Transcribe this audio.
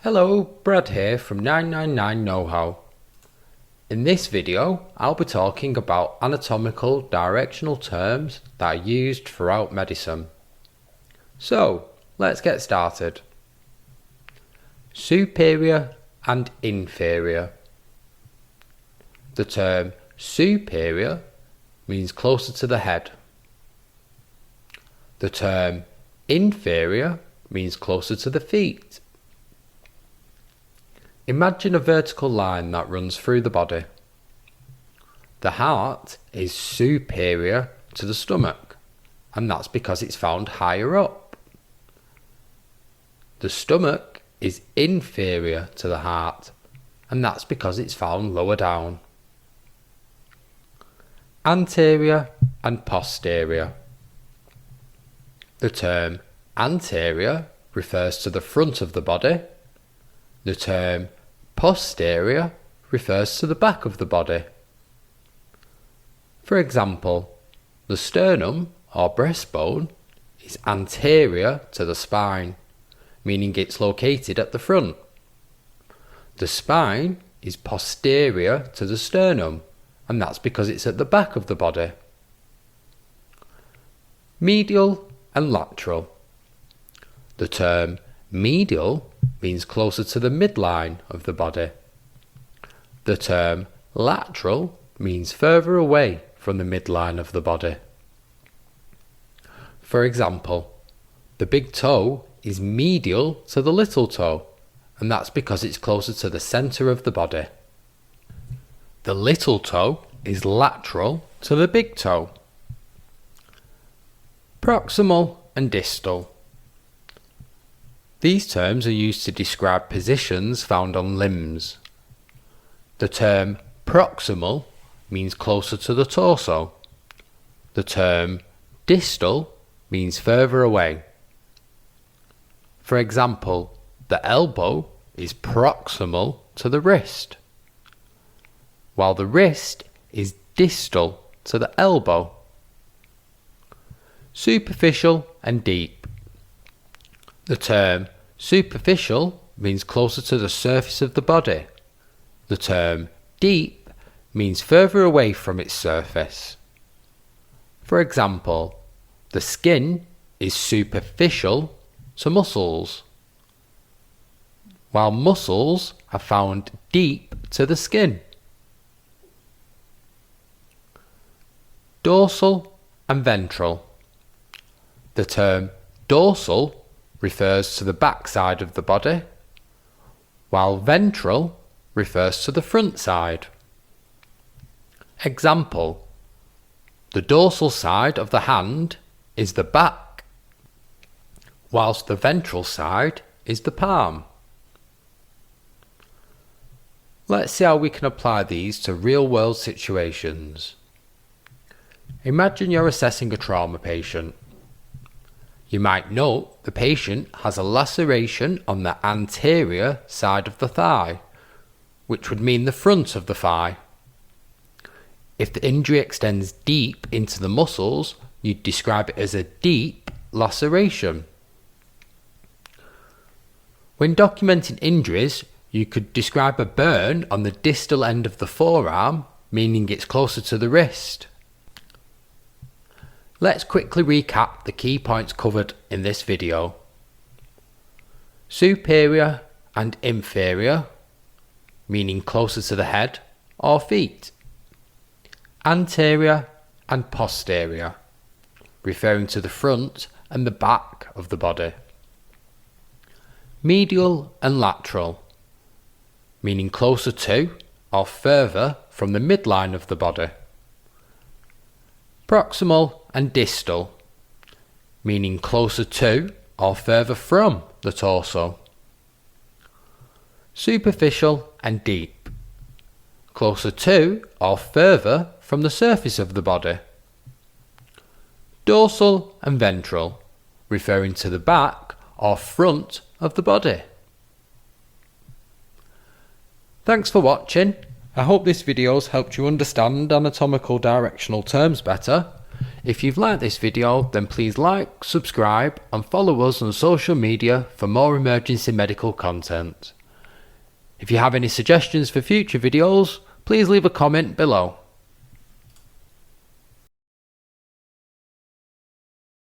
Hello, Brad here from 999 KnowHow. In this video, I'll be talking about anatomical directional terms that are used throughout medicine. So, let's get started. Superior and inferior. The term superior means closer to the head. The term inferior means closer to the feet. Imagine a vertical line that runs through the body. The heart is superior to the stomach, and that's because it's found higher up. The stomach is inferior to the heart, and that's because it's found lower down. Anterior and posterior. The term anterior refers to the front of the body. The term posterior refers to the back of the body. For example, the sternum or breastbone is anterior to the spine, meaning it's located at the front. The spine is posterior to the sternum, and that's because it's at the back of the body. Medial and lateral. The term medial means closer to the midline of the body. The term lateral means further away from the midline of the body. For example, the big toe is medial to the little toe, and that's because it's closer to the centre of the body. The little toe is lateral to the big toe. Proximal and distal. These terms are used to describe positions found on limbs. The term proximal means closer to the torso. The term distal means further away. For example, the elbow is proximal to the wrist, while the wrist is distal to the elbow. Superficial and deep. The term superficial means closer to the surface of the body. The term deep means further away from its surface. For example, the skin is superficial to muscles, while muscles are found deep to the skin. Dorsal and ventral. The term dorsal refers to the back side of the body, while ventral refers to the front side. Example: the dorsal side of the hand is the back, whilst the ventral side is the palm. Let's see how we can apply these to real-world situations. Imagine you're assessing a trauma patient. You might note the patient has a laceration on the anterior side of the thigh, which would mean the front of the thigh. If the injury extends deep into the muscles, you'd describe it as a deep laceration. When documenting injuries, you could describe a burn on the distal end of the forearm, meaning it's closer to the wrist. Let's quickly recap the key points covered in this video. Superior and inferior, meaning closer to the head or feet. Anterior and posterior, referring to the front and the back of the body. Medial and lateral, meaning closer to or further from the midline of the body. Proximal and distal, meaning closer to or further from the torso. Superficial and deep, closer to or further from the surface of the body. Dorsal and ventral, referring to the back or front of the body. Thanks for watching. I hope this video has helped you understand anatomical directional terms better. If you've liked this video, then please like, subscribe and follow us on social media for more emergency medical content. If you have any suggestions for future videos, please leave a comment below.